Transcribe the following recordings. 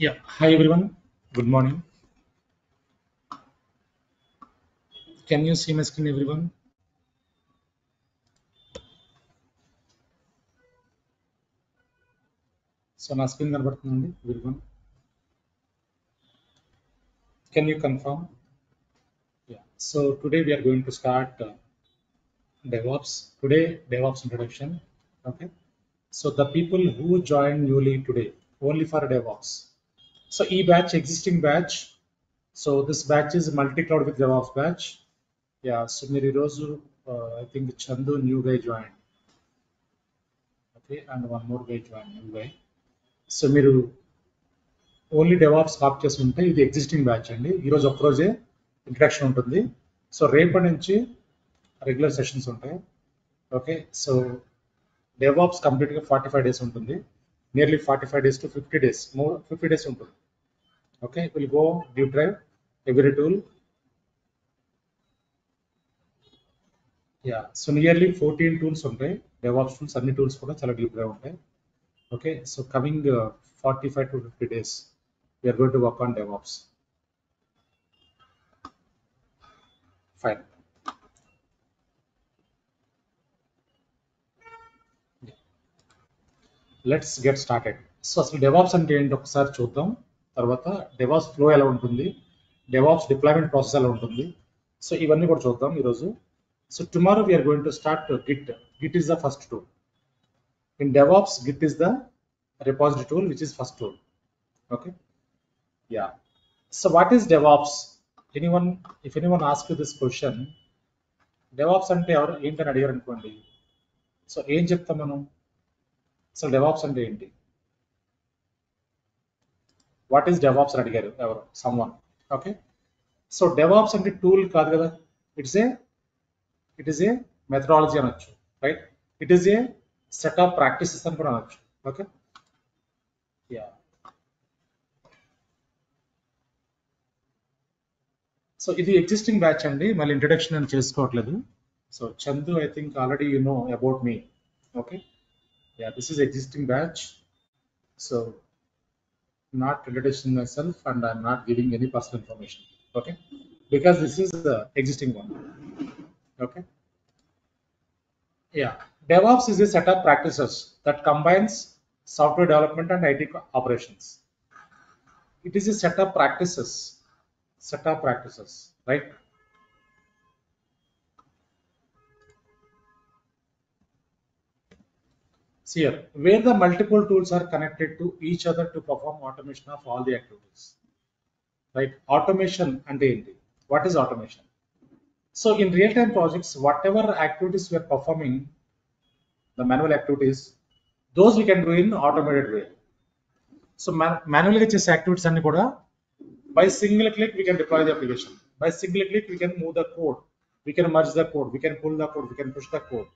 Yeah. Hi everyone. Good morning. Can you see my screen, everyone? So నా screen కనబడుతుందండి everyone. Can you confirm? Yeah. So today we are going to start DevOps. Today DevOps introduction. Okay. So the people who joined newly today only for DevOps. So e batch existing batch. So this batch is multi-cloud with DevOps batch. Yeah. So మీరు ఈరోజు I think Chandu new guy joined. Okay. And one more guy joined new guy. So మీరు only DevOps ఆప్ చేసి ఉంటే ఇది existing batch అండి. ఈరోజు ఒక్కరోజే introduction ఉంటుంది. సో రేపటి నుంచి రెగ్యులర్ సెషన్స్ ఉంటాయి. ఓకే. సో డెవాప్స్ కంప్లీట్గా 45 days ఉంటుంది. Nearly 45 days to 50 days, 50 days ఉంటుంది. Okay. Will go deep drive every tool. Yeah. So nearly 14 tools ఉంటాయి. డెవాప్స్ టూల్స్ అన్ని టూల్స్ కూడా చాలా డీప్ డ్రైవ్ ఉంటాయి. Okay. So coming 45 to 50 days we are going to work on DevOps. Fine. Let's get started. So అసలు DevOps అంటే ఏంటి ఒకసారి చూద్దాం. తర్వాత డెవాప్స్ ఫ్లో ఎలా ఉంటుంది, డెవాప్స్ డిప్లాయ్మెంట్ ప్రాసెస్ ఎలా ఉంటుంది, సో ఇవన్నీ కూడా చూద్దాం ఈరోజు. So tomorrow we are going to start Git. Git is the first tool in DevOps. Git is the repository tool which is first tool. Okay. Yeah. So what is DevOps? If anyone asks you this question, DevOps అంటే ఎవరు ఏంటని అడిగారు అనుకోండి, so ఏం చెప్తాం మనం? అసలు DevOps అంటే ఏంటి? వాట్ ఈస్ డెవాప్స్ అని అడిగారు ఎవరు, సమ్వన్. ఓకే. సో డెవాప్స్ అంటే టూల్ కాదు కదా, ఇట్ ఈస్ ఏ మెథడాలజీ అనొచ్చు, right? It is A set of practices అని కూడా అనొచ్చు. ఓకే. యా. సో ఇది ఎగ్జిస్టింగ్ బ్యాచ్ అండి, మళ్ళీ ఇంట్రడక్షన్ అని చేసుకోవట్లేదు. So Chandu, I think already you know about me. Okay. Yeah, this is existing batch. So not introducing myself and I'm not giving any personal information. Okay. Because this is the existing one. Okay. Yeah. DevOps is a set of practices that combines software development and IT operations. It is a set of practices, right? See here, where the multiple tools are connected to each other to perform automation of all the activities, right? Automation and enti. What is automation? So in real-time projects, whatever activities we are performing, the manual activities, those we can do in automated way. So manually chese activities anni kuda by single click we can deploy the application. By single click we can move the code, we can merge the code, we can pull the code, we can push the code.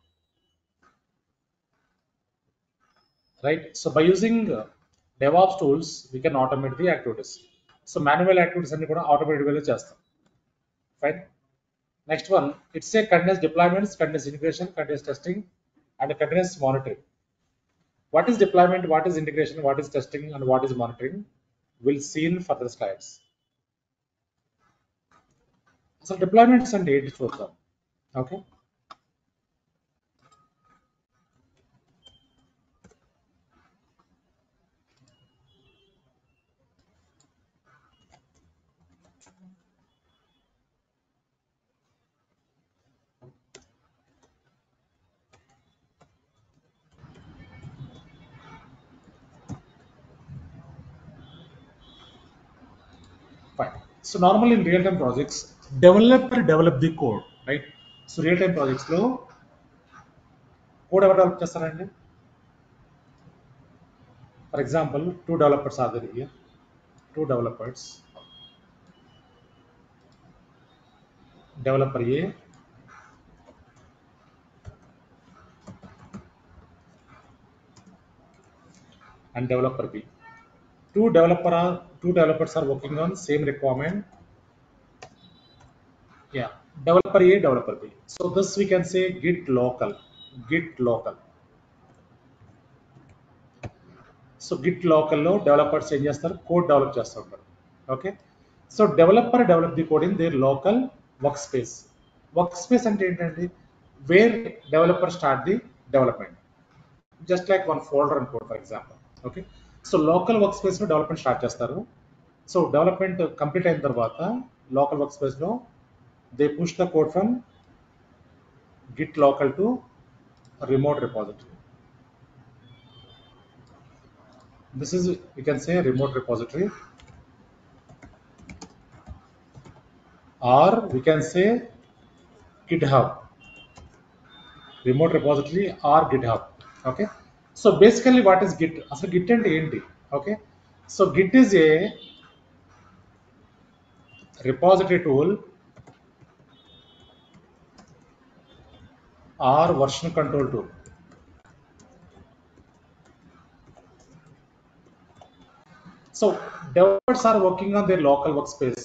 Right. So by using DevOps tools, we can automate the activities. So manual activities and automated way chestam. Fine. Next one, it's a continuous deployments, continuous integration, continuous testing, and continuous monitoring. What is deployment? What is integration? What is testing? And what is monitoring? We'll see in further slides. So deployments and data చూద్దాం. Okay. Fine. So normally in real-time projects, developer develop the code, right? So real-time projects లో code ఎవరు develop చేస్తారండి? For example, two developers are there here. Two developers. Developer A and developer B. Two developers are working on same requirement. Yeah, developer A, developer B. So this we can say Git local. So Git లోకల్లో developers ఏం చేస్తారు, code develop చేస్తూ ఉంటారు. Okay, so developer develop the code in their local work space. Work space అంటే ఏంటండి, where developer start the development, just like one folder అనుకోండి for example. Okay, so local work స్పేస్లో development start చేస్తారు. So development complete అయిన తర్వాత local work స్పేస్లో they push the code from Git local to remote repository. This is, you can say, remote repository, or we can say GitHub, remote repository or GitHub. Okay, so basically what is Git? Asalu Git ante enti? Okay, so Git is a repository tool or version control tool. So developers are working on their local workspace.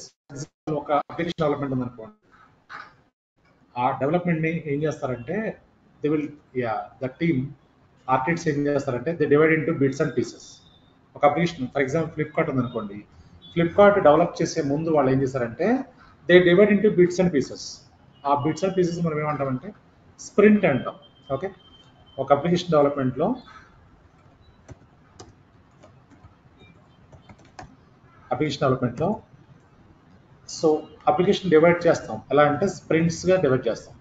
ఒక application development ఉందనుకోండి, ఆ డెవలప్మెంట్ని ఏం చేస్తారంటే they will, the team architects ఏం చేస్తారంటే they divide into bits and pieces. ఒక application for example Flipkart ఉందనుకోండి, Flipkart develop చేసే ముందు వాళ్ళు ఏం చేస్తారంటే they divide into bits and pieces. ఆ బిట్స్ అండ్ పీసెస్ మనం ఏమంటామంటే స్ప్రింట్ అంటాం. ఓకే, ఒక అప్లికేషన్ డెవలప్మెంట్లో సో అప్లికేషన్ డివైడ్ చేస్తాం ఎలా అంటే స్ప్రింట్స్గా డివైడ్ చేస్తాం.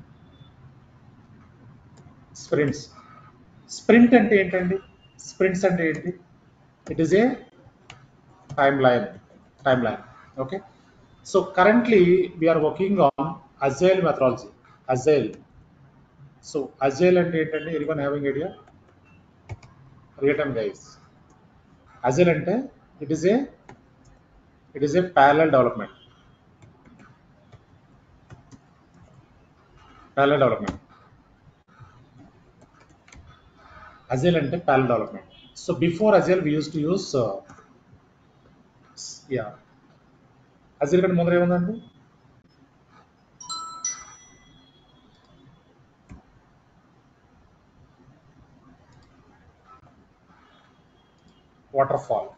స్ప్రింట్ అంటే ఏంటండి, స్ప్రింట్స్ అంటే ఏంటి, it is a time line. Okay, so currently we're working on agile methodology. So agile అంటే ఏంటండి, everyone having idea? Real time guys, agile అంటే it is a parallel development. Agile అంటే parallel development. So before Agile we used to use Agile కంటే ముందర ఏముందండి, waterfall.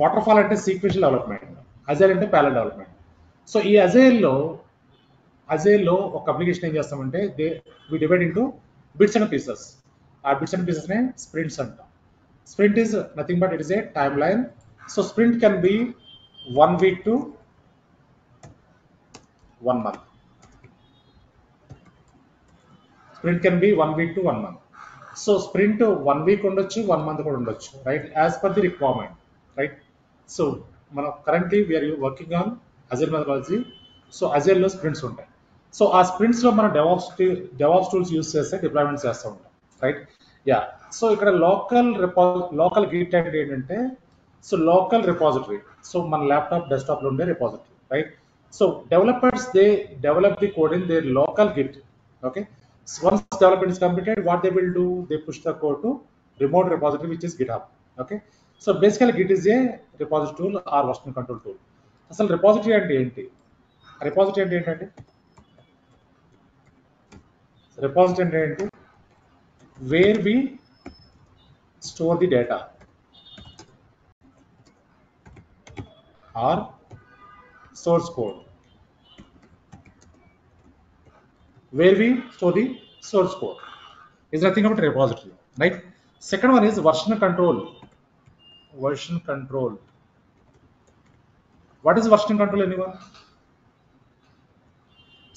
Waterfall అంటే sequential development, agile అంటే parallel development. So ఈ అజైల్లో ఒక అప్లికేషన్ ఏం చేస్తామంటే we divide into bits and pieces. ఆ బిట్స్ అండ్ పీసెస్నే స్ప్రింట్స్ అంటాం. Sprint is nothing but it is a time line. So sprint can be 1 week to 1 month. Sprint can be 1 week to 1 month. So sprint 1 week ఉండొచ్చు, 1 month కూడా ఉండొచ్చు, right, as per the requirement, right. So మనం currently we're working on agile methodology. So అజైల్లో sprints ఉంటాయి. So ఆ స్ప్రింట్స్లో మనం DevOps tools use చేస్తే డిప్లాయ్మెంట్ చేస్తూ ఉంటాం, రైట్. సో ఇక్కడ లోకల్ గిట్ అంటే ఏంటంటే, సో లోకల్ రిపాజిటరీ. సో మన ల్యాప్టాప్ డెస్క్టాప్లో ఉండే repository, right. So developers they develop the code in their local Git. Okay, so once development is completed, what they will do, they push the code to remote repository, which is GitHub. Okay, so basically Git is a repository tool or version control tool. అసలు repository అంటే ఏంటి? Repository అంటే ఏంటంటే where we store the data or source code. Where we store the source code is nothing but repository, right? Second one is version control. What is version control, anyone?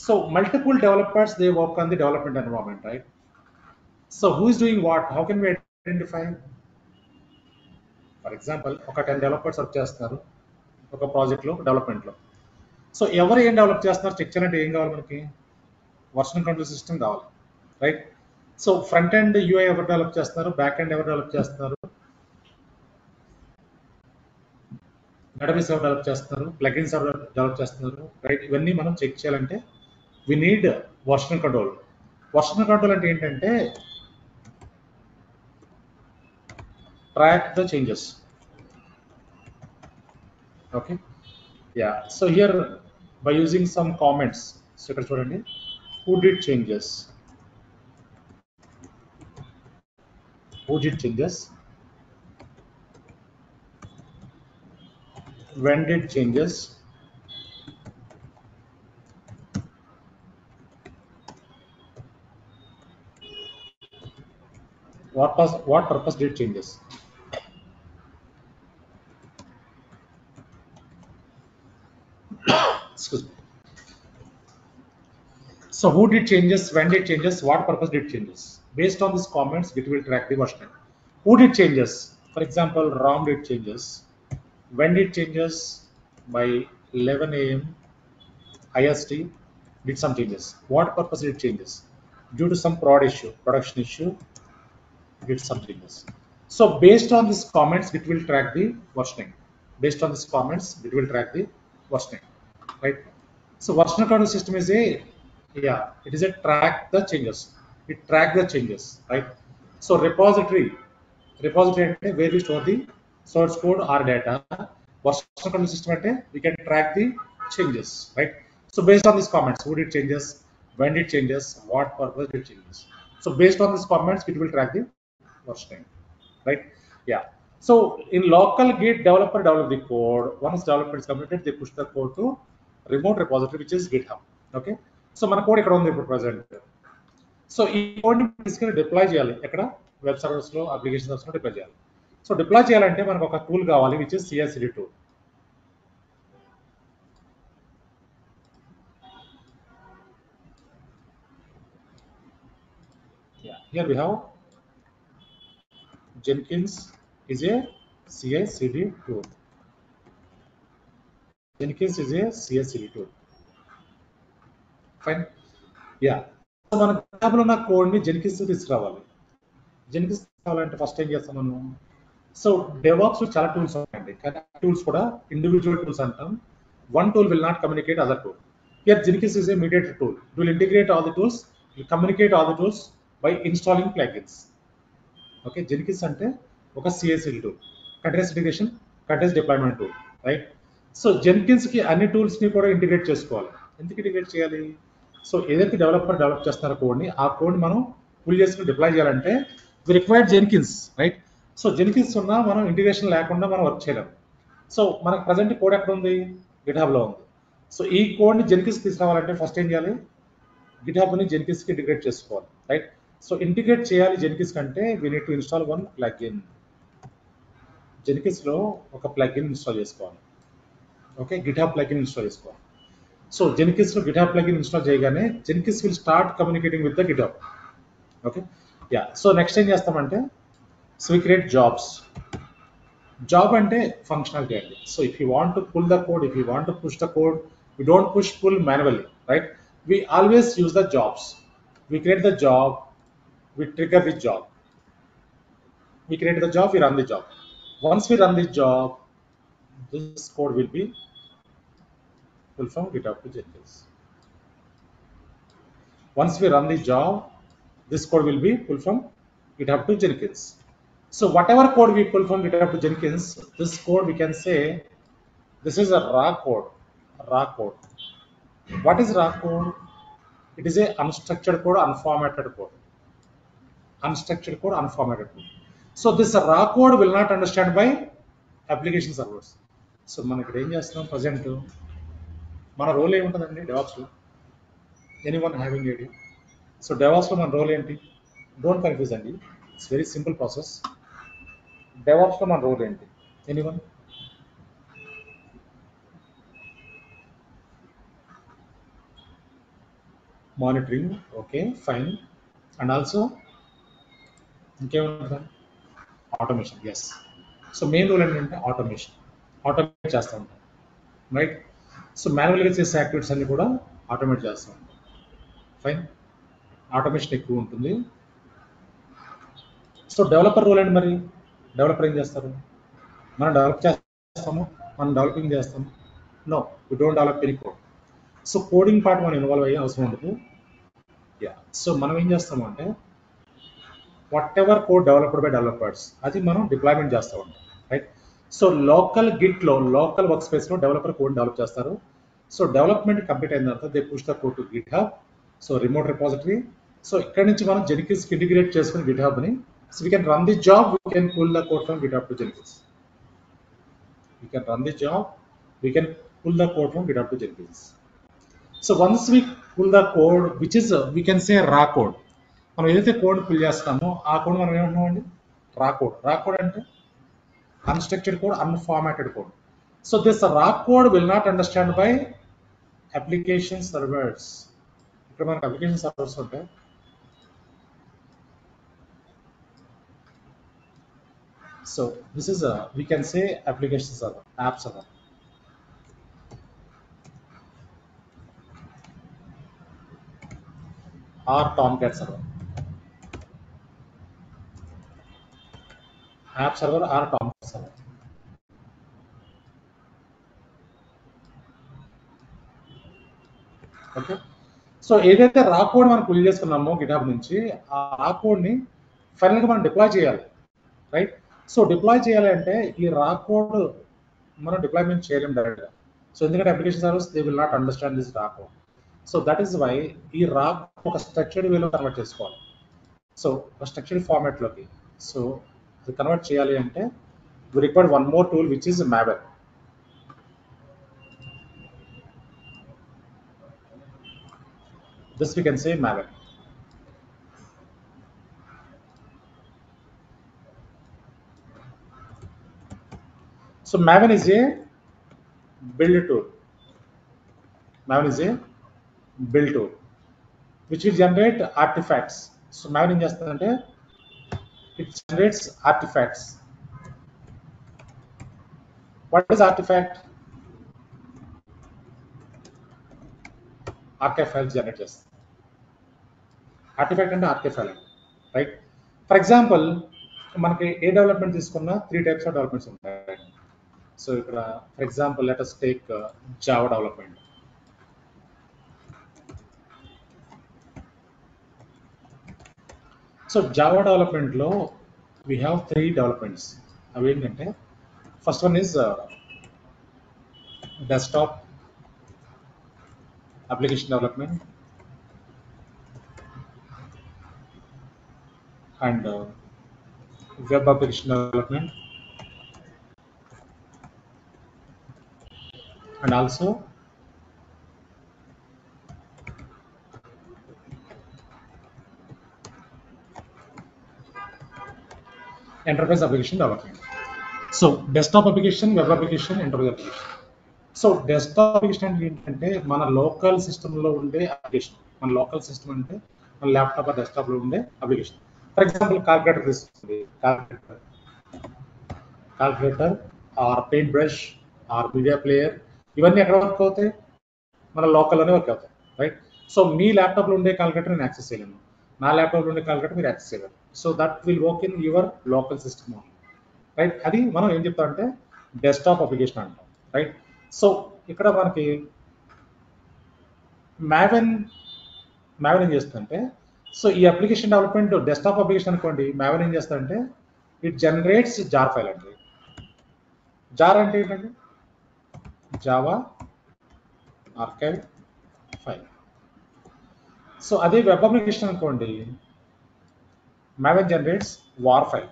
So multiple developers, they work on the development environment, right? So who is doing what? How can we identify? For example, ఒక 10 developers work చేస్తున్నారు ఒక ప్రాజెక్ట్లో, డెవలప్మెంట్లో. So ఎవరు ఏం develop చేస్తున్నారు check చేయాలంటే ఏం కావాలి మనకి? వర్షన్ కంట్రోల్ సిస్టమ్ కావాలి, right. So front end UI ఎవరు డెవలప్ చేస్తున్నారు, బ్యాక్ ఎండ్ ఎవరు డెవలప్ చేస్తున్నారు, డేటాబేస్ ఎవరు డెవలప్ చేస్తున్నారు, ప్లగిన్స్ ఎవరు డెవలప్ చేస్తున్నారు, రైట్. ఇవన్నీ మనం చెక్ చేయాలంటే we need version control. Version control అంటే ఏంటంటే track the changes. Okay, so here by using some comments, సో ఇక్కడ చూడండి, who did changes, who did changes, when did changes, what purpose did changes. Excuse me. So who did changes, when did changes, what purpose did changes? Based on these comments, Git will track the version. Who did changes? For example, Ram did changes. When did changes? By 11 a.m. IST did some changes. What purpose did changes? Due to some production issue, did some changes. So based on these comments, it will track the versioning. Based on these comments, it will track the versioning, right? So version control system is a, yeah, it is a track the changes. It track the changes, right? So repository అంటే where we store the source code or data. Version control system అంటే we can track the changes, right? So based on these comments, who did changes, when did changes, what purpose did changes. So based on these comments, it will track the versioning, right? Yeah. So in local Git, developer develop the code. Once development is completed, they push the code to remote repository, which is GitHub. Okay. So మన code ఇక్కడ ఉంది ఇప్పుడు present. So ఈ కోడ్ని తీసుకెళ్ళి deploy చేయాలి ఎక్కడ, web సర్వర్స్లో, application సర్వర్స్లో deploy చేయాలి. సో డిప్లాయ్ చేయాలంటే మనకు ఒక టూల్ కావాలి, which is CI/CD tool. Here we have Jenkins is a CI/CD tool. Jenkins is a CI/CD tool. Fine. Yeah. So మన గిటాబ్లో ఉన్న కోడ్ని జెన్కిన్స్ తీసుకురావాలి. జెన్కిన్స్ కావాలంటే ఫస్ట్ ఏం చేస్తాం మనం? సో డెవాప్స్ చాలా టూల్స్ ఉంటాయండి, కానీ టూల్స్ కూడా ఇండివిజువల్ టూల్స్ అంటాం. One tool will not communicate other tool. Here Jenkins is a mediator tool. It will integrate all the tools, will communicate all the tools by installing plugins. Okay, Jenkins అంటే ఒక CI/CD tool, continuous integration, continuous deployment tool, right? So జెన్కిన్స్కి అన్ని టూల్స్ని కూడా integrate చేసుకోవాలి. ఎందుకు integrate చేయాలి? So ఏదైతే డెవలపర్ డెవలప్ చేస్తున్నారో కోడ్ని, ఆ కోడ్ని మనం పుల్ చేసుకుని డిప్లాయ్ చేయాలంటే we required Jenkins, right? So Jenkins ఉన్నా మనం ఇంటిగ్రేషన్ లేకుండా మనం వర్క్ చేయలేము. సో మనకు ప్రజెంట్ కోడ్ ఎక్కడ ఉంది? గిట్హబ్లో ఉంది. సో ఈ కోడ్ని జెన్కిన్స్ తీసుకురావాలంటే ఫస్ట్ ఏం చేయాలి? గిట్హబ్ని జెన్కిన్స్కి ఇంటిగ్రేట్ చేసుకోవాలి, రైట్? సో ఇంటిగ్రేట్ చేయాలి జెన్కిన్స్ కంటే we need to install one plugin. జెన్కిన్స్లో ఒక ప్లగిన్ ఇన్స్టాల్ చేసుకోవాలి. ఓకే, గిట్హబ్ ప్లగిన్ ఇన్స్టాల్ చేసుకోవాలి. సో జెన్కిన్స్లో గిట్హబ్ ప్లగిన్ ఇన్స్టాల్ చేయగానే Jenkins will start communicating with the GitHub. Okay, yeah. So next ఏం చేస్తామంటే, so we create jobs. Job అంటే functionality అండి. So if you want to pull the code, if you want to push the code, we don't push pull manually, right? We always use the jobs. We create the job, we trigger the job. We create the job, we run the job. Once we run the job, this code will be pulled from GitHub to Jenkins. Once we run the job, this code will be pulled from GitHub to Jenkins. So whatever code we pull from GitHub to Jenkins, this code we can say this is a raw code. Raw code. What is raw code? It is a unstructured code, unformatted code. Unstructured code, unformatted code. So this raw code will not understand by application servers. So మనం ఇక్కడ ఏం చేస్తున్నాం present, మన role ఏముంటుందండి డెవాప్స్లో? Anyone having idea? So డెవాప్స్లో మన role ఏంటి? డోంట్ కన్ఫ్యూజ్ అండి, ఇట్స్ వెరీ సింపుల్ ప్రాసెస్. డెవాప్స్లో మన రోల్ ఏంటి? Anyone? Monitoring, okay fine. And also ఇంకేముంటుంది? Automation, yes. So main rule ఏంటంటే ఆటోమేట్ చేస్తూ ఉంటాం, రైట్? సో మాన్యువల్గా చేసే యాక్టివిటీస్ అన్ని కూడా ఆటోమేట్ చేస్తూ ఉంటాం, ఫైన్. ఆటోమేషన్ ఎక్కువ ఉంటుంది. సో డెవలపర్ రోల్ ఏంటి మరి? డెవలపర్ ఏం చేస్తారు? మనం డెవలప్ చేస్తాము, మనం డెవలపింగ్ చేస్తాము? No, we don't develop any code. So coding part మనం ఇన్వాల్వ్ అయ్యే అవసరం ఉండదు. యా. సో మనం ఏం చేస్తాము అంటే, whatever code developed by developers అది మనం డిప్లాయ్మెంట్ చేస్తూ ఉంటాం, రైట్? సో లోకల్ గిట్లో, లోకల్ వర్క్ స్పేస్లో డెవలపర్ కోడ్ డెవలప్ చేస్తారు. సో డెవలప్మెంట్ కంప్లీట్ అయిన తర్వాత they push the code to GitHub, so remote repository. So ఇక్కడ నుంచి మనం జెనికిన్స్ ఇంటిగ్రేట్ చేసుకుని గిట్ హబ్ ని, so we can run the job, we can pull the code from GitHub to Jenkins. We can run the job, we can pull the code from GitHub to Jenkins. So once we pull the code, which is we can say raw code, మనం ఏదైతే code pull చేస్తామో ఆ code మనం ఏమంటున్నామండి, రా code. Raw code అంటే unstructured code, unformatted code. So this raw code will not understand by application servers. ఇక్కడ మనకు application servers ఉంటాయి. So this is we can say application server, app server. Or Tomcat server. App server or Tomcat server. Okay. So ఏదైతే రా code మనం pull చేసుకున్నామో GitHub నుంచి, ఆ రా కోడ్ని ఫైనల్గా మనం డిప్లాయ్ చేయాలి, రైట్? సో డిప్లాయ్ చేయాలి అంటే ఈ రా కోడ్ మనం డిప్లాయ్మెంట్ చేయలేం డైరెక్ట్గా. సో ఎందుకంటే application servers they will not understand this raw code. So that is why ఈ రా ఒక స్ట్రక్చర్డ్ వేలో కన్వర్ట్ చేసుకోవాలి. సో ఒక స్ట్రక్చర్డ్ ఫార్మాట్లోకి. సో అది కన్వర్ట్ చేయాలి అంటే we require one more tool which is Maven. This we can say Maven. So Maven is a build tool. Maven is a build tool which will generate artifacts. So Maven ఏం చేస్తుందంటే it generates artifacts. What is artifact? Archive files generate చేస్తుంది. Artefact అంటే archive file అండి, right? For example మనకి ఏ development తీసుకున్నా 3 types of developments ఉంటాయి. So ఇక్కడ for example let us take Java development. So Java డెవలప్మెంట్లో వీ హ్యావ్ 3 డెవలప్మెంట్స్. అవి ఏంటంటే first one is desktop application development and web application development, and also enterprise application development. So desktop application, web application, enterprise application. So desktop application అంటే ఏంటంటే మన local సిస్టంలో ఉండే application. మన local system అంటే మన ల్యాప్టాప్ డెస్క్టాప్లో ఉండే అప్లికేషన్. ఫర్ ఎగ్జాంపుల్ క్యాల్కులేటర్ తీసుకోండి. Calculator or paint brush or media player, ఇవన్నీ ఎక్కడ వర్క్ అవుతాయి? మన లోకల్లోనే వర్క్ అవుతాయి, రైట్? సో మీ ల్యాప్టాప్లో ఉండే క్యాల్కులేటర్ నేను యాక్సెస్ చేయలేను, నా ల్యాప్టాప్లో ఉండే క్యాల్కులేటర్ మీరు యాక్సెస్ చేయలేరు. So that will work in your local system only, right? అది మనం ఏం చెప్తామంటే డెస్క్టాప్ అప్లికేషన్ అంటాం, రైట్? సో ఇక్కడ మనకి Maven ఏం చేస్తుందంటే, సో ఈ అప్లికేషన్ డెవలప్మెంట్ డెస్క్టాప్ అప్లికేషన్ అనుకోండి, Maven ఏం చేస్తుందంటే ఇట్ జనరేట్స్ జార్ ఫైల్ అండి. జార్ అంటే ఏంటంటే జావా ఆర్కైవ్ ఫైల్. సో అదే వెబ్ అప్లికేషన్ అనుకోండి, Maven generates war file.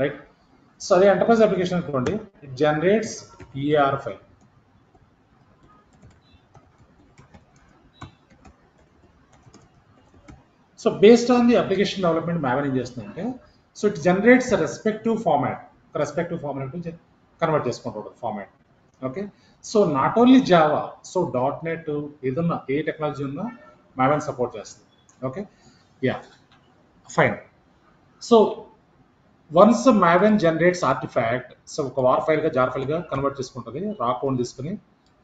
Right? So అదే ఎంటర్ప్రైజ్ అప్లికేషన్ అనుకోండి, it generates EAR file. So based on the application development Maven ఏం చేస్తుందంటే, so it generates respective format convert చేసుకుంటాడు format. Okay. So not only Java, so .NET ఏదన్నా ఏ technology ఉన్నా Maven support చేస్తుంది. Okay, yeah, fine. So once Maven generates artifact, so ఒక war ఫైల్గా జార్ ఫైల్గా కన్వర్ట్ చేసుకుంటుంది. రా కోడ్ తీసుకుని,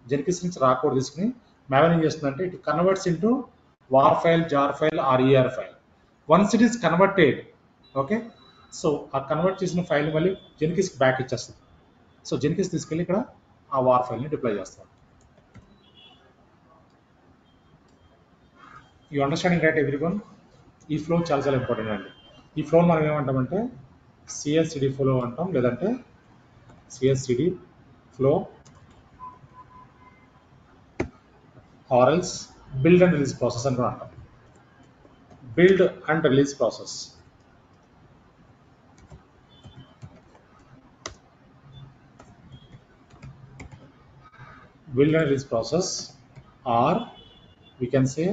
జెనికిన్స్ నుంచి రా కోడ్ తీసుకుని Maven ఏం చేస్తుందంటే it converts into war file, jar file or EAR file. Once it is converted, okay, so ఆ కన్వర్ట్ చేసిన ఫైల్ మళ్ళీ జెనికిన్స్కి బ్యాక్ ఇచ్చేస్తుంది. సో జెనికిన్స్ తీసుకెళ్ళి ఇక్కడ ఆ వార్ ఫైల్ని డిప్లాయ్ చేస్తాం. You understanding right everyone? ఈ ఫ్లో చాలా చాలా ఇంపార్టెంట్ అండి. ఈ ఫ్లో మనం ఏమంటామంటే సిఎస్సిడి ఫ్లో అంటాం, లేదంటే CSCD flow or else build and release process అని కూడా అంటాం. Build and release process. Build and release process, or we can say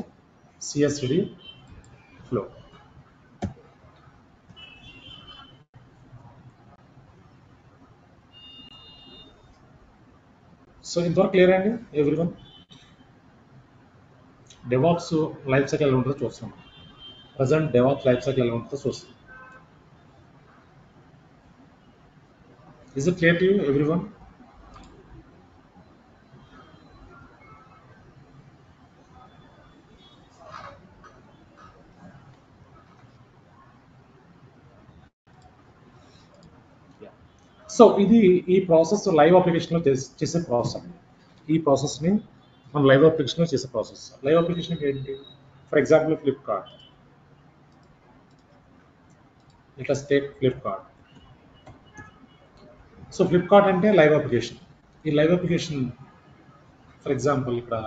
CSD flow. So ఇంతవరకు క్లియర్ అండి ఎవ్రీవన్? డెవాప్స్ లైఫ్ సైకిల్ ఎలా ఉంటుందో చూస్తాం. ప్రజెంట్ డెవాప్స్ లైఫ్ సైకిల్ ఎలా ఉంటుందో చూస్తాం. Is it clear to you everyone? So ఇది ఈ ప్రాసెస్ లైవ్ అప్లికేషన్లో చేసే ప్రాసెస్ అండి. ఈ ప్రాసెస్ని మనం లైవ్ అప్లికేషన్లో చేసే ప్రాసెస్. లైవ్ అప్లికేషన్ ఏంటి? For example Flipkart. ఇట్లా స్టేట్ ఫ్లిప్కార్ట్. సో ఫ్లిప్కార్ట్ అంటే లైవ్ అప్లికేషన్. ఈ లైవ్ అప్లికేషన్ ఫర్ ఎగ్జాంపుల్ ఇక్కడ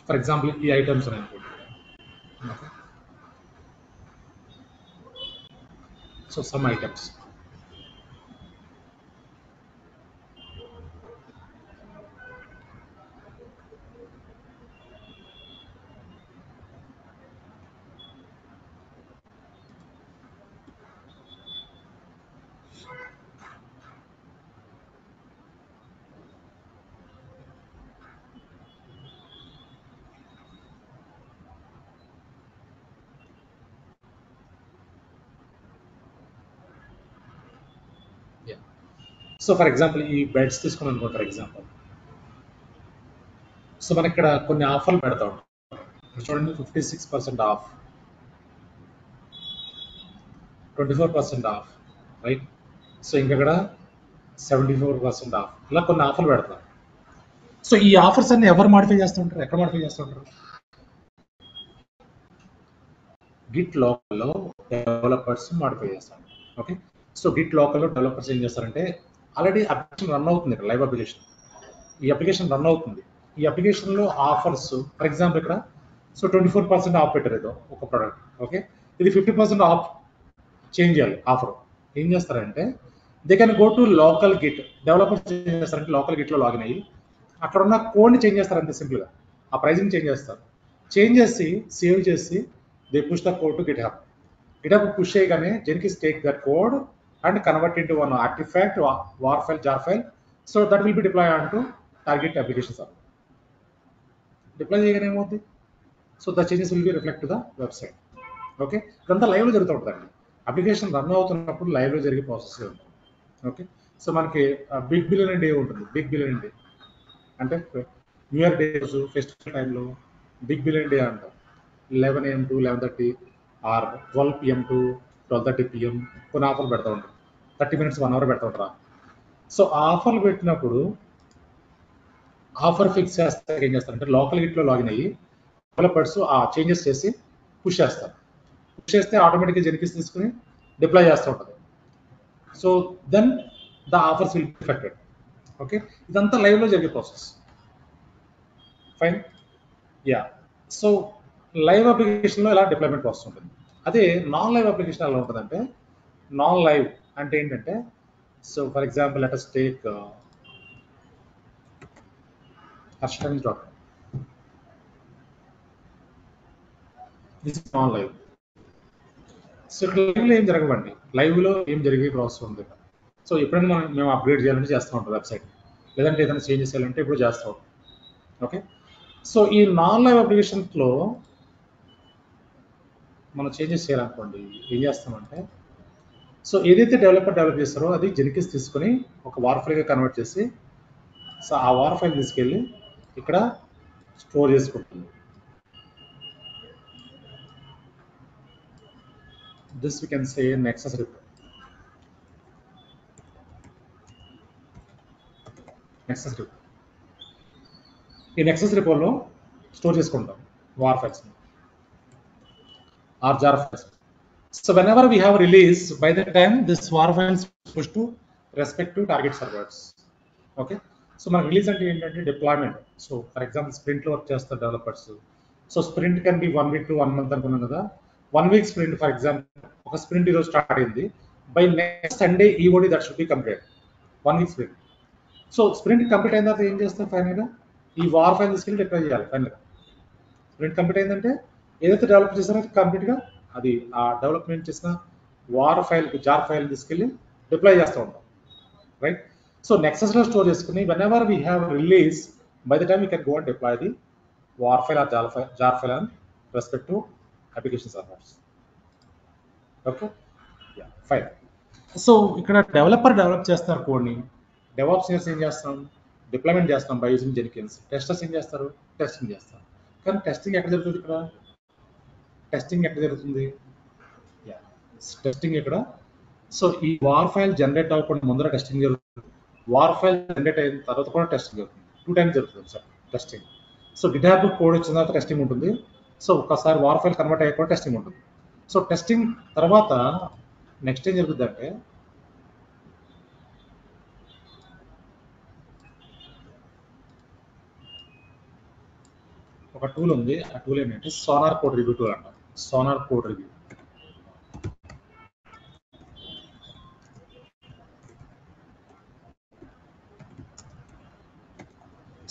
ఫర్ ఎగ్జాంపుల్ ఈ ఐటమ్స్ అనుకోండి. So some items. So for example ఈ బెడ్స్ తీసుకుని అనుకో ఫర్ ఎగ్జాంపుల్. సో మనకి ఇక్కడ కొన్ని ఆఫర్లు పెడతా ఉంటాం. చూడండి 56% ఆఫ్, 24% ఆఫ్, రైట్? సో ఇంకక్కడ 74% ఆఫ్, ఇలా కొన్ని ఆఫర్లు పెడతాం. సో ఈ ఆఫర్స్ అన్ని ఎవరు మాడిఫై చేస్తుంటారు? ఎక్కడ మాడిఫై చేస్తుంటారు? గిట్ లోకల్లో డెవలపర్స్ మాడిఫై చేస్తారు. ఓకే, సో గిట్ లోకల్లో డెవలపర్స్ ఏం చేస్తారంటే ఆల్రెడీ అప్లికేషన్ రన్ అవుతుంది ఇక్కడ, లైవ్ అప్లికేషన్. ఈ అప్లికేషన్ రన్ అవుతుంది. ఈ అప్లికేషన్లో ఆఫర్స్ ఫర్ ఎగ్జాంపుల్ ఇక్కడ సో 24% ఆఫ్ పెట్టారు ఏదో ఒక ప్రోడక్ట్. ఓకే, ఇది 50% ఆఫ్ చేంజ్ చేయాలి ఆఫర్. ఏం చేస్తారంటే they can go to local Git. Developers ఏం చేస్తారంటే లోకల్ గిట్లో లాగిన్ అయ్యి అక్కడ ఉన్న కోడ్ని చేంజ్ చేస్తారు అంతే సింపుల్గా. ఆ ప్రైజింగ్ చేంజ్ చేస్తారు. చేంజ్ చేసి సేవ్ చేసి they push the code to GitHub. GitHub push చేయగానే Jenkins take that code and convert into one artifact, war file, jar file. So that will be deployed onto target application server. Deploy చేయగానే ఏమవుతుంది? So the changes will be reflect to the website. Okay, ఇదంతా లైవ్లో జరుగుతూ ఉంటుందండి. Application run అవుతున్నప్పుడు లైవ్లో జరిగే process ఉంటుంది. ఓకే, సో మనకి బిగ్ బిలియన్ డే ఉంటుంది. బిగ్ బిలియన్ డే అంటే న్యూ ఇయర్ డే రోజు, ఫెస్టివల్ టైంలో బిగ్ బిలియన్ డే అంటాం. 11 AM to 11:30 or 12 PM to 12:30 PM కొన్ని ఆఫర్లు పెడతా ఉంటారు. 30 minutes 1 hour పెడతా ఉంటారా. సో ఆఫర్లు పెట్టినప్పుడు ఆఫర్ ఫిక్స్ చేస్తే ఏం చేస్తారంటే లోకల్ గిట్లో లాగిన్ అయ్యి డెవలపర్స్ ఆ చేంజెస్ చేసి పుష్ చేస్తారు. పుష్ చేస్తే ఆటోమేటిక్గా జెన్కిన్స్ తీసుకుని డిప్లాయ్ చేస్తూ ఉంటుంది. So then the offers will be effected. Okay, ఇదంతా లైవ్లో జరిగే process. Fine, yeah. So live అప్లికేషన్లో ఎలా డిప్లాయ్మెంట్ ప్రాసెస్ ఉంటుంది. అదే నాన్ లైవ్ అప్లికేషన్ ఎలా ఉంటుందంటే, నాన్ లైవ్ అంటే ఏంటంటే so for example let us take harshitans.com. This is non live. So ఇక్కడ లైవ్లో ఏం జరగవండి. లైవ్లో ఏం జరిగే ప్రాసెస్ ఉంది. సో ఎప్పుడైనా మేము అప్గ్రేడ్ చేయాలంటే చేస్తూ ఉంటాం వెబ్సైట్, లేదంటే ఏదైనా చేంజెస్ చేయాలంటే ఇప్పుడు చేస్తూ ఉంటాం. ఓకే, సో ఈ నాన్ లైవ్ అప్లికేషన్స్లో మనం చేంజెస్ చేయాలనుకోండి ఏం చేస్తామంటే సో ఏదైతే డెవలప్ చేస్తారో అది జెన్కిన్స్ తీసుకొని ఒక వార్ ఫైల్గా కన్వర్ట్ చేసి సో ఆ వార్ ఫైల్ తీసుకెళ్ళి ఇక్కడ స్టోర్ చేసుకుంటుంది. this we can say Nexus repo. Nexus repo. ఈ నెక్సస్ రిపోలో స్టోర్ చేసుకుంటాం war files or jar files. So whenever we have release, by the time this war files push to respective target servers. Okay. So మన release అంటే ఏంటంటే deployment. So for example స్ప్రింట్లో work చేస్తారు developers. So sprint can be 1 week to 1 month అనుకున్నాం కదా. 1 week sprint for example ఒక sprint ఈరోజు start అయింది. By next Sunday EOD that should be complete. 1 week sprint. So sprint complete అయిన తర్వాత ఏం చేస్తాం ఫైనల్గా ఈ వార్ ఫైల్ తీసుకెళ్ళి డిప్లాయ్ చేయాలి ఫైనల్గా. స్ప్రింట్ కంప్లీట్ అయిందంటే ఏదైతే డెవలప్ చేస్తారో అది కంప్లీట్గా అది ఆ డెవలప్మెంట్ చేసిన వార్ ఫైల్ జార్ ఫైల్ తీసుకెళ్ళి డిప్లాయ్ చేస్తూ ఉంటాం, రైట్? సో నెక్సస్లో స్టోర్ చేసుకుని whenever we have release, by the time you can go and deploy the war file or jar file and respect to application servers. Okay, fine. So ఇక్కడ developer develop చేస్తారు కోడ్ని, DevOps ఏం చేస్తాం, deployment చేస్తాం by using Jenkins. Testers ఏం చేస్తారు, testing చేస్తారు. కానీ టెస్టింగ్ ఎక్కడ జరుగుతుంది ఇక్కడ, టెస్టింగ్ ఎక్కడ జరుగుతుంది, టెస్టింగ్ ఇక్కడ. సో ఈ వార్ ఫైల్ జనరేట్ అవ్వకుండా ముందర టెస్టింగ్ జరుగుతుంది, వార్ ఫైల్ జనరేట్ అయిన తర్వాత కూడా టెస్టింగ్ జరుగుతుంది. 2 times జరుగుతుంది sir testing. So GitHub code వచ్చిన తర్వాత టెస్టింగ్ ఉంటుంది. సో ఒకసారి వార్ ఫైల్ కన్వర్ట్ అయ్యాక కూడా టెస్టింగ్ ఉంటుంది. సో టెస్టింగ్ తర్వాత నెక్స్ట్ ఏం జరుగుతుంది అంటే ఒక టూల్ ఉంది, ఆ టూల్ ఏంటంటే సోనార్ కోడ్ రివ్యూ టూల్ అంటాం. Sonar code review.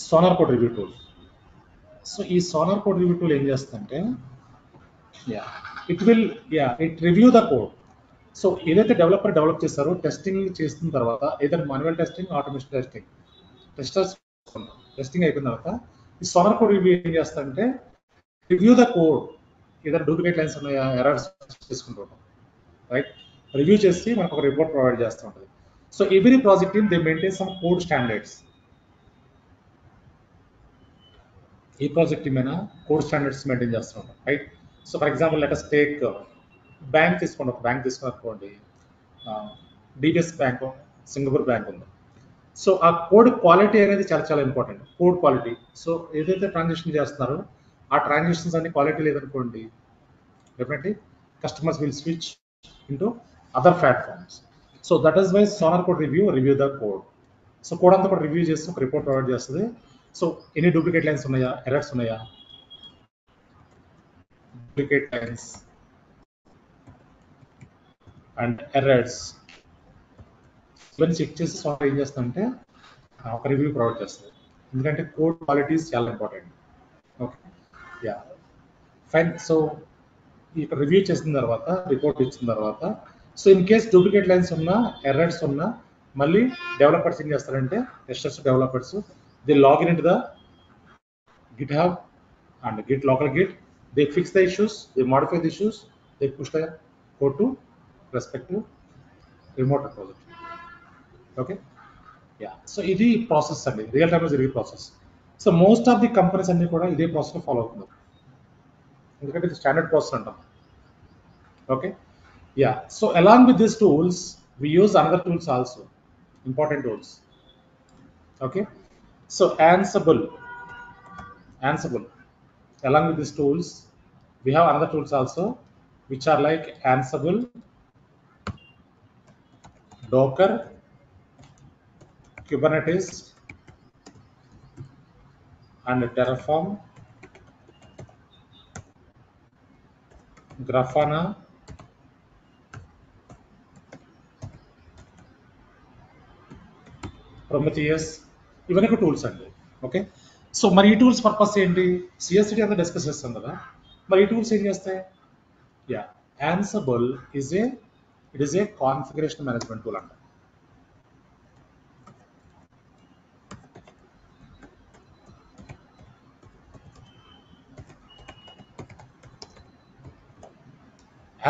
Sonar code review tool. So ఈ సోనార్ కోడ్ రివ్యూ టూల్ ఏం చేస్తుందంటే it review the code. So ఏదైతే డెవలపర్ డెవలప్ చేస్తారో టెస్టింగ్ చేసిన తర్వాత ఏదైనా manual testing, automation testing, testing అయిపోయిన తర్వాత ఈ సోనార్ కోడ్ రివ్యూ ఏం చేస్తారంటే రివ్యూ ద కోడ్, ఏదైనా డూప్లికేట్ లైన్స్ ఉన్నాయా, ఎర్రర్స్ తీసుకుంటుంటాం, రైట్? రివ్యూ చేసి మనకు ఒక రిపోర్ట్ ప్రొవైడ్ చేస్తూ ఉంటుంది. So every project team they maintain some code standards. ఈ ప్రాజెక్ట్ టీమ్ అయినా కోడ్ స్టాండర్డ్స్ మెయింటైన్ చేస్తూ ఉంటాం, right? So for example let us take bank తీసుకోండి. ఒక బ్యాంక్ తీసుకున్నట్టుకోండి, డిబిఎస్ బ్యాంక్, సింగపూర్ బ్యాంక్ ఉంది. సో ఆ కోడ్ క్వాలిటీ అనేది చాలా చాలా ఇంపార్టెంట్. Code quality. సో ఏదైతే ట్రాన్సాక్షన్ చేస్తున్నారో ఆ ట్రాన్సాక్షన్స్ అన్ని క్వాలిటీ లేదనుకోండి, definitely customers will switch into other platforms. So that is why Sonar code review the code. So code అంతా కూడా రివ్యూ చేసి ఒక రిపోర్ట్ ప్రొవైడ్ చేస్తుంది. సో ఎన్ని డూప్లికేట్ లైన్స్ ఉన్నాయా, ఎర్రర్స్ ఉన్నాయా, డూప్లికేట్ లైన్స్ అండ్ ఎర్రర్స్ ఇవన్నీ చెక్ చేసి సాఫ్ట్వేర్ ఏం చేస్తుందంటే ఒక రివ్యూ ప్రొవైడ్ చేస్తుంది. ఎందుకంటే కోడ్ క్వాలిటీస్ చాలా ఇంపార్టెంట్. Okay, fine. సో ఇక్కడ రివ్యూ చేసిన తర్వాత రిపోర్ట్ ఇచ్చిన తర్వాత so in case duplicate lines ఉన్నా, ఎర్రర్స్ ఉన్నా, మళ్ళీ డెవలపర్స్ ఏం చేస్తారంటే testers, developers they login in to the Git hub and Git local Git, they fix the issues, they modify the issues, they push the code to respective remote project. Okay, so ఇది process అండి, real టైంలో జరిగే process. So most of the companies అన్ని కూడా ఇదే ప్రాసెస్లో follow అవుతున్నారు, ఎందుకంటే ఇది స్టాండర్డ్ ప్రాసెస్ అంటాం. Okay, so along with this tools we use another tools also, important tools. Okay, so Ansible along with these tools we have another tools also which are like Ansible, Docker, Kubernetes and Terraform, Grafana, Prometheus, ఇవన్నీ కూడా tools అండి. Okay, so మరి ఈ tools purpose ఏంటి, సిఎస్సిటీ అంతా discuss చేస్తాం కదా, మరి ఈ టూల్స్ ఏం చేస్తాయి? Ansible is a configuration management tool అంట.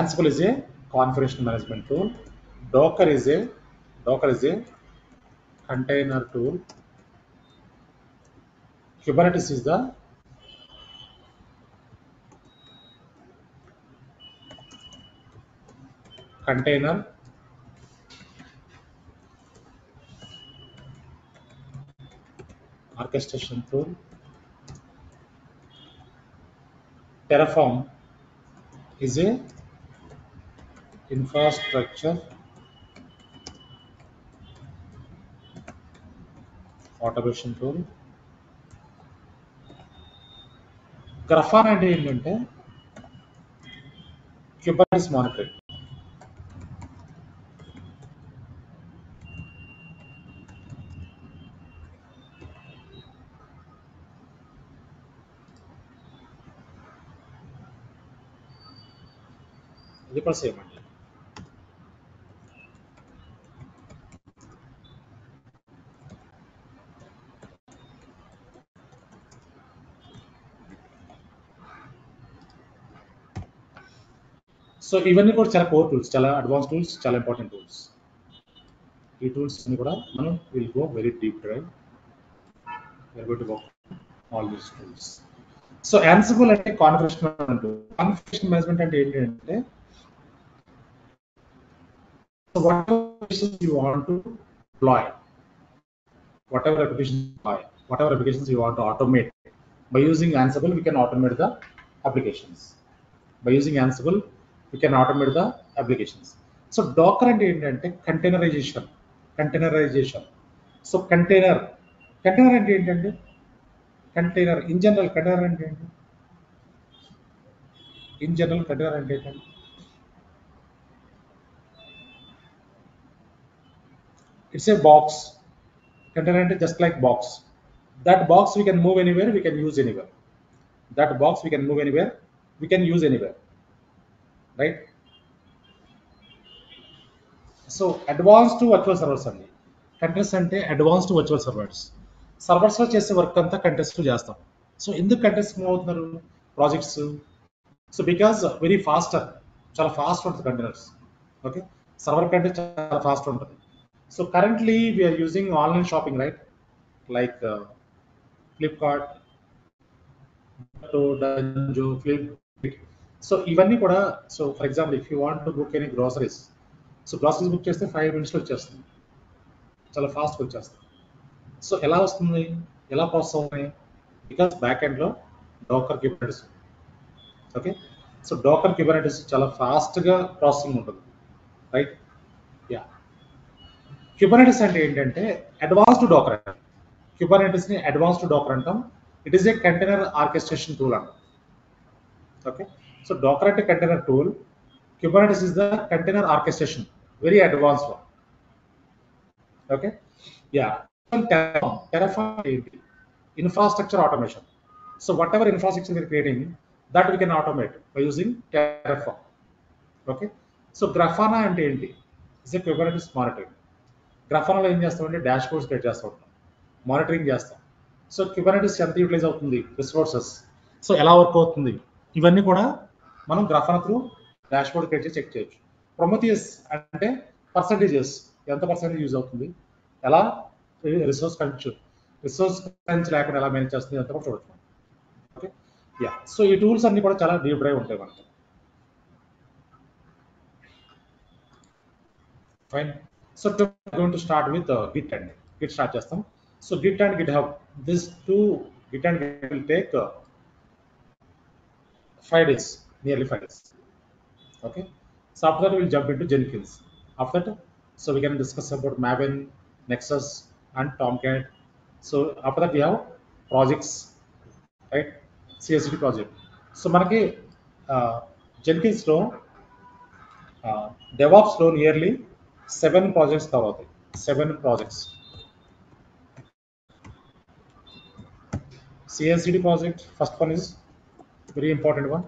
Ansible is a configuration management tool. Docker is a container tool. Kubernetes is the container orchestration tool. Terraform is a infrastructure automation tool. Grafana అంటే ఏంటంటే Kubernetes monitoring. ఇది కూడా same అండి. So ఇవన్నీ కూడా చాలా core tools, చాలా అడ్వాన్స్ టూల్స్, చాలా ఇంపార్టెంట్ టూల్స్. ఈ టూల్స్ అన్ని కూడా మనం will go very deep drive. We are going to work all these tools. So Ansible అంటే కాన్ఫిగరేషన్ కాన్ఫిగరేషన్ మేనేజ్మెంట్ అంటే ఏంటంటే whatever applications you want to deploy, whatever applications you want to automate, by using Ansible we can automate the applications. By using Ansible we can automate the applications. So Docker అంటే ఏంటంటే containerisation. So container అంటే ఏంటంటే container in general container అంటే ఏంటి? In general container అంటే ఏంటంటే it's a box. Container అంటే just like box. That box we can move anywhere, we can use anywhere. That box we can move anywhere, we can use anywhere, right? So advanced virtual servers అండి. Containers అంటే advanced virtual సర్వర్స్లో చేసే work అంతా కంటైనర్స్లో చేస్తాం. సో ఎందుకు containers move అవుతున్నారు projects? So because very faster, చాలా ఫాస్ట్ ఉంటుంది కంటైనర్స్. ఓకే, సర్వర్ కంటే చాలా ఫాస్ట్ ఉంటుంది. So currently we are using online shopping, right? Like Flipkart, Dunzo, Flip. So ఇవన్నీ కూడా, so for example if you want to book any groceries, so groceries book చేస్తే 5 minutesలో వచ్చేస్తుంది, చాలా ఫాస్ట్గా వచ్చేస్తుంది. సో ఎలా వస్తుంది, ఎలా ప్రాసెస్ అవుతాయి? బికాస్ బ్యాక్ ఎండ్లో డోకర్ క్యూబర్నెటిస్. ఓకే, సో డోకర్ క్యూబర్నెటిస్ చాలా ఫాస్ట్గా ప్రాసెసింగ్ ఉంటుంది, రైట్? యా, క్యూబర్నెటిస్ అంటే ఏంటంటే అడ్వాన్స్డ్ డోకర్ అంటాం. క్యూబర్నెటిస్ని అడ్వాన్స్డ్ డోకర్ అంటాం. It is a container orchestration tool అంటాం. ఓకే, సో డోకర్ అంటే container tool, Kubernetes is the container orchestration, very advanced one. Okay, yeah. Terraform infrastructure automation. So whatever infrastructure we're creating, that we can automate by using Terraform. Okay, so Grafana and ఏంటి? is a Kubernetes monitoring. Grafana ఏం చేస్తామంటే dash boards create చేస్తూ ఉంటాం, monitoring చేస్తాం. So Kubernetes ఎంత utilise అవుతుంది, resources, so ఎలా work అవుతుంది, ఇవన్నీ కూడా మనం Grafana through dash board create చేసి చెక్ చేయొచ్చు. ప్రొమథియస్ అంటే పర్సంటేజెస్, ఎంత పర్సెంటేజ్ యూజ్ అవుతుంది, ఎలా రిసోర్స్ క్రంచ్ లేకుండా ఎలా మేనేజ్ చేస్తుంది, అంతా కూడా చూడొచ్చు. Okay, yeah. సో ఈ టూల్స్ అన్ని కూడా చాలా డీప్ డ్రైవ్ ఉంటాయి మనకి. Fine. So going to start with Git and Git start చేస్తాం. So Git and GitHub, this two Git and Git will take 5 days, nearly 5 days. Okay, so after that we'll jump into Jenkins. After that, so we can discuss about Maven, Nexus, and Tomcat. So after that we have projects, right? CSD project. So మనకి Jenkins లో DevOps లో nearly 7 projects cover అవుతాయి. 7 projects. CSD project, first one is very important one,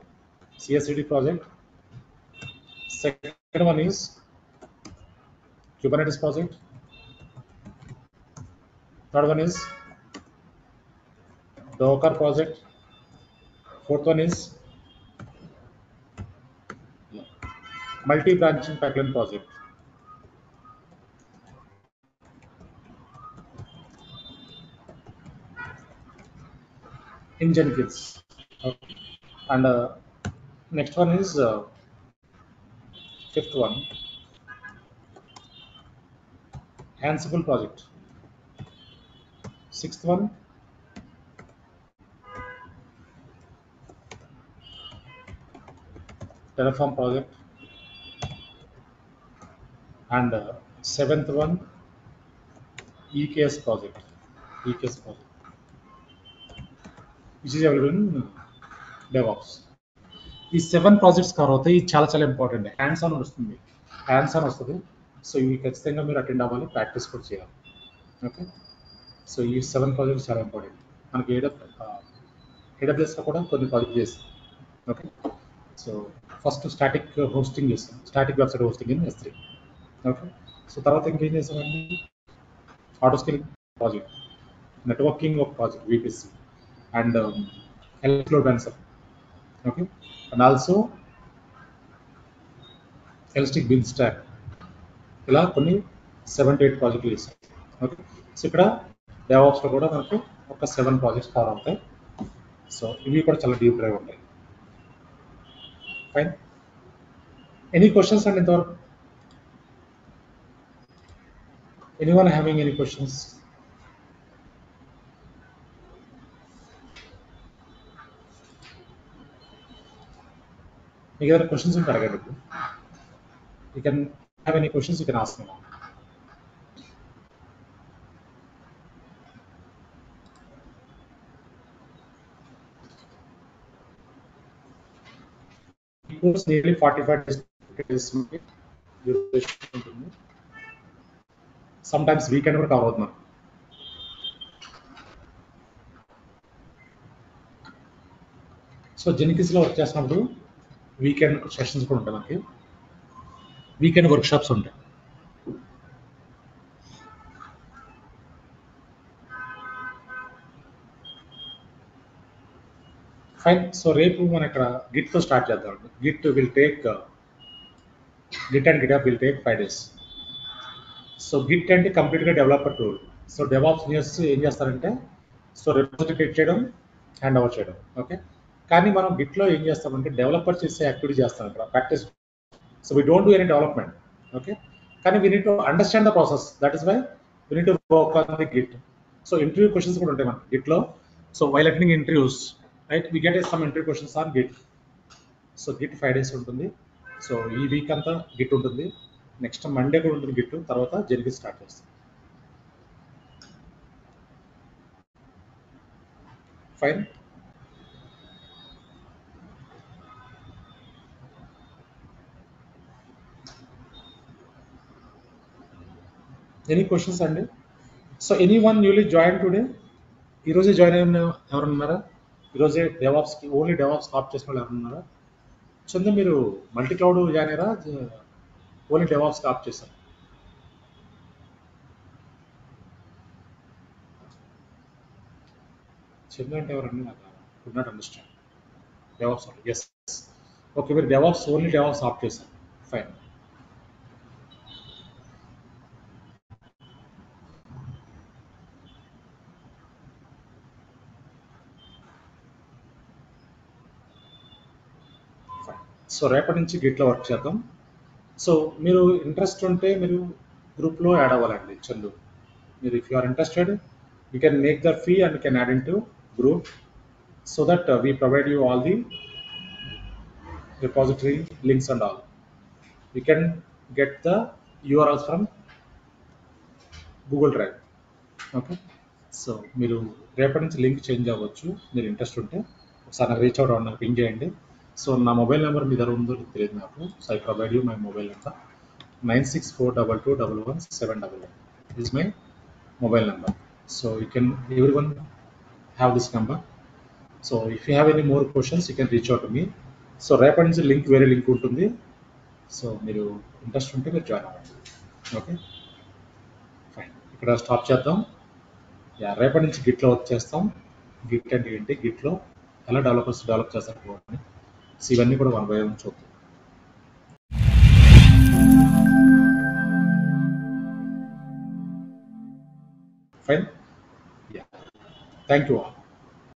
CSD project. Second one is Kubernetes project. Third one is Docker project. Fourth one is multi-branching pipeline project. In Jenkins. And next one is fifth one, Ansible project. Sixth one, Terraform project. And seventh one, EKS project. EKS project, which is available in DevOps. ఈ 7 projects cover అవుతాయి. ఇది చాలా చాలా important. Hands on వస్తుంది, hands on వస్తుంది. So ఇవి ఖచ్చితంగా మీరు అటెండ్ అవ్వాలి, ప్రాక్టీస్ కూడా చేయాలి. ఓకే, సో ఈ 7 ప్రాజెక్ట్స్ చాలా ఇంపార్టెంట్. మనకి ఏడబ్ల్యూఎస్లో కూడా కొన్ని ప్రాజెక్ట్ చేస్తాం. Okay, so first static hosting చేస్తాం, static website hosting in S3. Okay, so తర్వాత ఇంకేం చేస్తామండి, ఆటో స్కేలింగ్ ప్రాజెక్ట్, నెట్వర్కింగ్ ఒక project VPC, and electric load balancer. Okay, and also elastic Beanstalk. ఇలా కొన్ని 7 to 8 ప్రాజెక్టులు చేస్తాం. ఓకే, సో ఇక్కడ డెవాప్స్లో కూడా మనకు ఒక 7 ప్రాజెక్ట్స్ కవర్ అవుతాయి. సో ఇవి కూడా చాలా డీప్ డ్రైవ్ ఉంటాయి. ఫైన్, ఎనీ క్వశ్చన్స్ అండ్ ఇంతవరకు? Anyone having any questions? మీకు ఏదైనా క్వశ్చన్స్ ఉంటే అడగండి. You can have any questions, you can ask me now. It goes nearly 45 days duration ఉంటుంది. Sometimes weekend కూడా కవర్ అవుతుంది. సో జెనికిస్లో వర్క్ చేసినప్పుడు వీకెండ్ సెషన్స్ కూడా ఉంటాయి, మనకి వీకెండ్ వర్క్షాప్స్ ఉంటాయి. ఫైన్, సో రేపు మనం ఇక్కడ గిట్తో స్టార్ట్ చేద్దాం. Git will take Git and get-up will take 5 days. So Git అంటే కంప్లీట్గా developer tool. So DevOps engineers ఏం చేస్తారంటే, సో రిపోజిటరీ క్రియేట్ చేయడం, హ్యాండ్ ఓవర్ చేయడం. ఓకే, కానీ మనం గిట్లో ఏం చేస్తామంటే డెవలపర్ చేసే యాక్టివిటీ చేస్తాం ఇక్కడ, practice. So we don't do any development. Okay, కానీ we need to understand the process. That is why we need to work on the git. So interview questions కూడా ఉంటాయి మనకి గిట్లో. So while attending interviews, right, we get some interview questions on git. So git 5 days ఉంటుంది. So ఈ week అంతా git ఉంటుంది. Next Monday కూడా ఉంటుంది గిట్. తర్వాత జెనికిస్ స్టార్ట్ చేస్తాం. ఫైన్, ఎనీ క్వశ్చన్స్ అండి? So any one newly join today? ఈరోజే జాయిన్ అయిన ఎవరు ఉన్నారా? ఈరోజే డెవాప్స్కి ఓన్లీ డెవాప్స్ ఆప్ చేసిన వాళ్ళు ఎవరు ఉన్నారా? చందు, మీరు మల్టీ క్లౌడ్ జాయిన్ అయ్యారా, ఓన్లీ డెవాప్స్కి ఆప్ చేశారు? చందు అంటే ఎవరండి? నాకు could not understand. DevOps, yes, okay, మీరు డెవాప్స్ ఓన్లీ డెవాప్స్ ఆప్ చేశారు. ఫైన్, సో రేపటి నుంచి గిట్లో వర్క్ చేద్దాం. సో మీరు ఇంట్రెస్ట్ ఉంటే మీరు గ్రూప్లో యాడ్ అవ్వాలండి. చందు, మీరు if you are interested, you can make the fee and you can add in to group, so that we provide you all the repository links and all. You can get the URLs from Google Drive. Okay, so మీరు రేపటి నుంచి link change అవ్వచ్చు. మీరు interest ఉంటే ఒకసారి నాకు reach out అవ్వండి, నాకు పింగ్ చేయండి. సో నా మొబైల్ నెంబర్ మీ దగ్గర ఉందో తెలియదు నాకు. So I provide you my mobile number 9642221711. This is my mobile number. So you can, everyone have this number. So if you have any more questions, you can reach out to me. So రేపటి నుంచి link, వేరే link ఉంటుంది. So మీరు interest ఉంటే మీరు join అవ్వండి. Okay, fine, ఇక్కడ stop చేద్దాం. యా, రేపటి నుంచి గిట్లో వర్క్ చేస్తాం. గిట్ అంటే ఏంటి, గిట్లో ఎలా డెవలపర్స్ డెవలప్ చేస్తారు, సో ఇవన్నీ కూడా 1 by 1 చూద్దాం. Fine, yeah, thank you all.